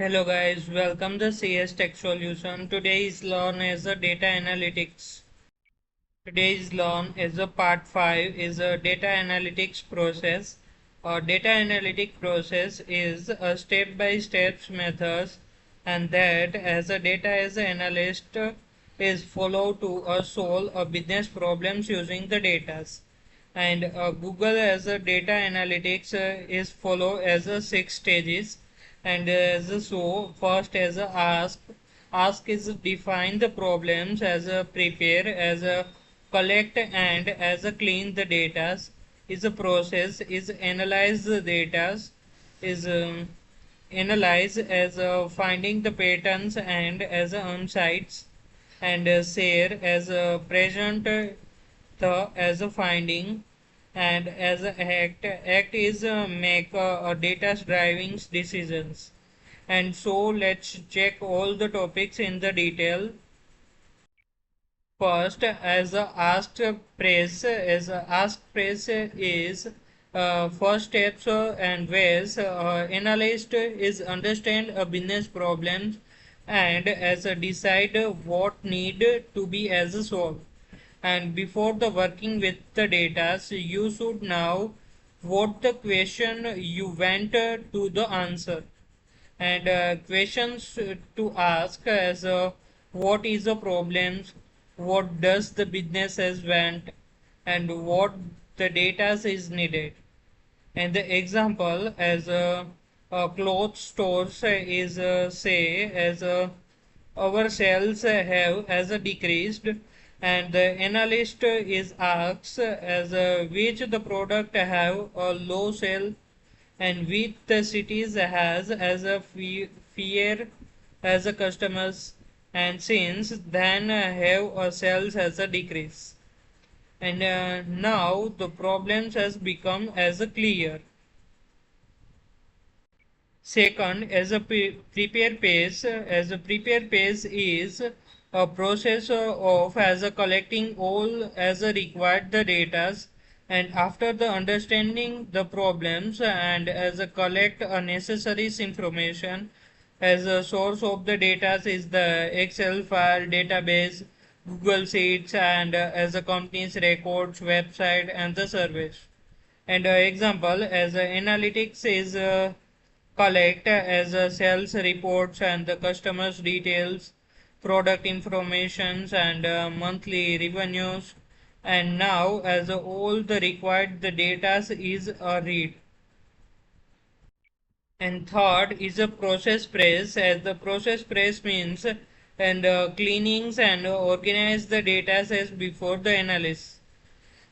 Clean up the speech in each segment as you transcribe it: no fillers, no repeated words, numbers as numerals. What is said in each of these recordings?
Hello guys, welcome to CS Tech Solution. Today's learn is a data analytics. Today's learn is a part 5 is a data analytics process. A data analytic process is a step-by-step method and that as a data as an analyst is follow to solve a business problems using the data. And Google as a data analytics is follow as a 6 stages and as a so first as a ask is define the problems as a prepare as a collect and as a clean the data is a process is analyze the data is analyze as finding the patterns and as insights and share as present the as a finding and as a act is make data driving decisions. And so let's check all the topics in the detail. First, as a asked praise is first steps and ways analyst is understand a business problems and as a decide what need to be as a solved. And before the working with the data, so you should know what the question you went to the answer and questions to ask as what is the problems, what does the business has want, and what the data is needed. And the example as a clothes stores is say as our sales have as a decreased and the analyst is asked as which the product have a low sale and which the cities has as a fear as a customers and since then have a sales as a decrease. And now the problems has become as a clear. Second, as a prepare phase, as a prepare phase is a process of as a collecting all as a required the data and after the understanding the problems and as a collect a necessary information as a source of the data is the Excel file database, Google Sheets and as a company's records, website and the service. And example as analytics is collect as sales reports and the customers details, product informations and monthly revenues. And now as all the required the data is read. And third is a process press as the process press means and cleanings and organize the data as before the analysis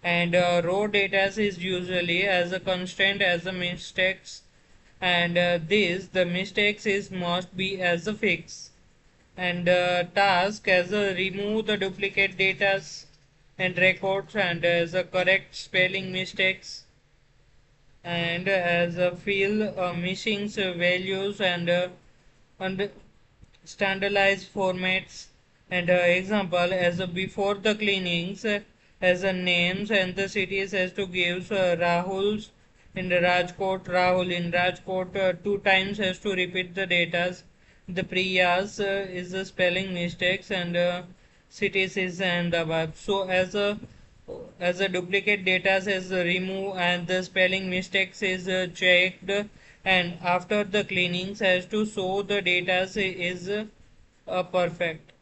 and raw data is usually as a constant as a mistakes and this the mistakes is must be as a fix and task as a remove the duplicate data and records and as a correct spelling mistakes and as a fill missing values and standardized formats and example as a before the cleanings as a names and the cities has to give Rahul's in the Rajkot Rahul in Rajkot two times has to repeat the datas the Priyas is the spelling mistakes and cities is Ahmedabad so as a duplicate data is removed and the spelling mistakes is checked and after the cleanings has to show the data is perfect.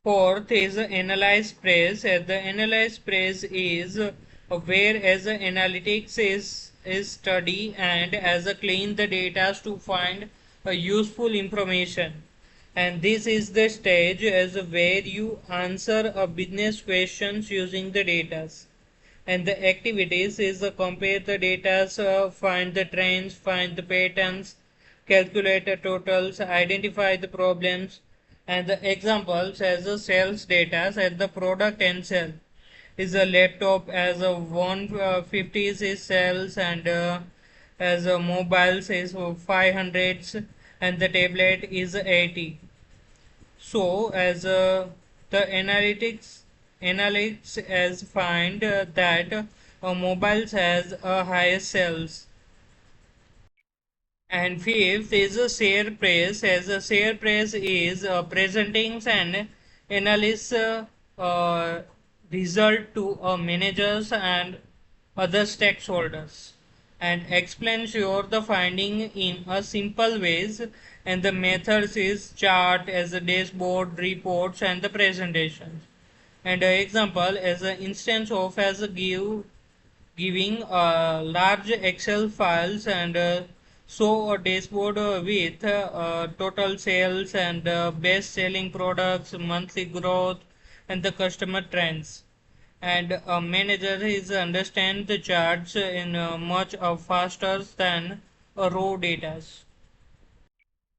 Fourth is analyze praise. The analyze praise is where as analytics is study and as a clean the data to find useful information. And this is the stage as where you answer a business questions using the data. And the activities is compare the data, find the trends, find the patterns, calculate the totals, identify the problems, and the examples as the sales data as the product and sell is a laptop as a 150 is sales and as a mobile says 500s and the tablet is 80. So as the analytics as find that mobiles has a higher sales And fifth is a share price. As a share price is presenting an analysis uh, result to managers and other stakeholders, and explains your the finding in a simple ways. And the methods is chart as a dashboard, reports, and the presentations. And an example as an instance of as a giving large Excel files and show a dashboard with total sales and best selling products, monthly growth, and the customer trends. And a manager is understand the charts in much faster than raw data.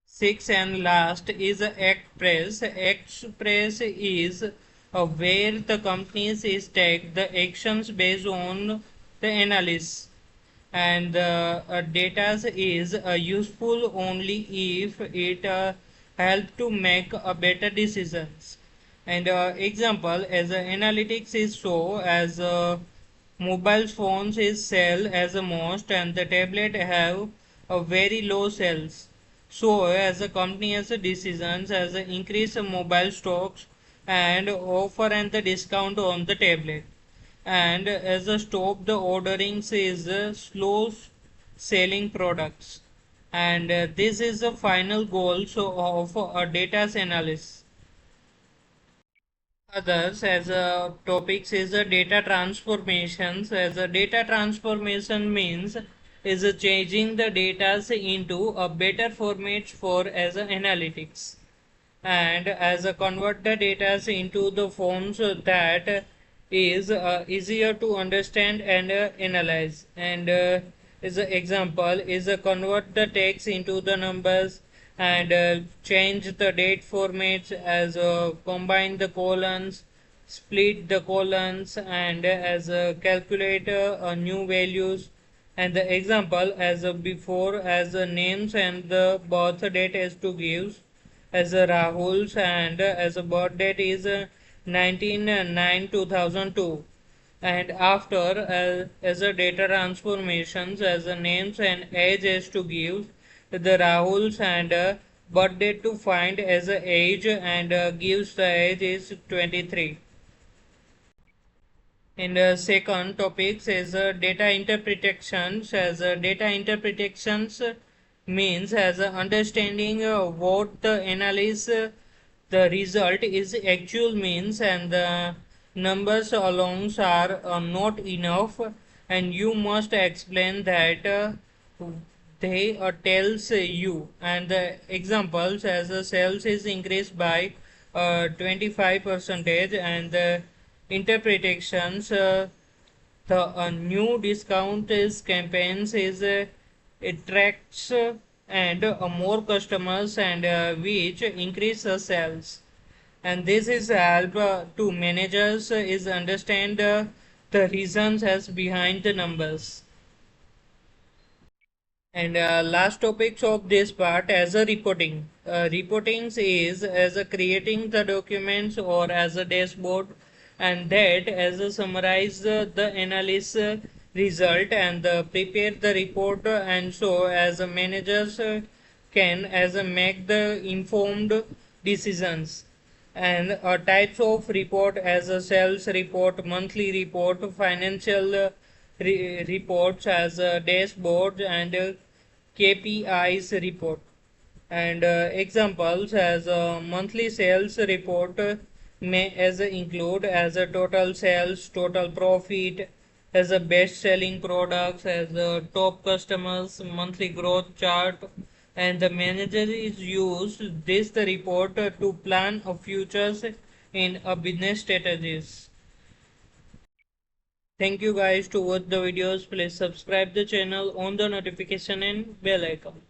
Sixth and last is Express. Express is where the companies is take the actions based on the analysis, and the data is useful only if it help to make better decisions. And example as analytics is show as mobile phones is sell as a most, and the tablet have a very low sales. So as a company has a decisions as a increase of mobile stocks and offer and the discount on the tablet, and as a stop the ordering is slow selling products. And this is the final goal so of a data analysis. Others as a topics is a data transformations. As a data transformation means is a changing the data into a better format for as a analytics, and as a convert the data into the forms that is easier to understand and analyze. And is an example is a convert the text into the numbers, and change the date formats as combine the colons, split the colons, and as a calculator new values. And the example as before as names and the birth date is to give as a Rahul's, and as a birth date is 19/9/2002. And after as a data transformations as a names and age is to give the Rahul's, and birth date to find as a age, and gives the age is 23. In the second topics is data interpretations. As data interpretations means as understanding what the analysis the result is actual means, and the numbers alone are not enough, and you must explain that they tells you. And the examples as the sales is increased by 25 percentage, and the interpretations the new discount is campaigns is attracts and more customers, and which increase sales. And this is help to managers is understand the reasons as behind the numbers. And last topics of this part as a reporting. Reporting is as a creating the documents or as a dashboard, and that as a summarize the analysis result, and prepare the report, and so as a managers can as a make the informed decisions. And types of report as a sales report, monthly report, financial reports as a dashboard, and KPIs report. And examples as a monthly sales report may as a include as a total sales, total profit, as a best selling products, as a top customers, monthly growth chart. And the manager is used this the report to plan a futures in a business strategies. Thank you guys to watch the videos. Please subscribe the channel, on the notification and bell icon.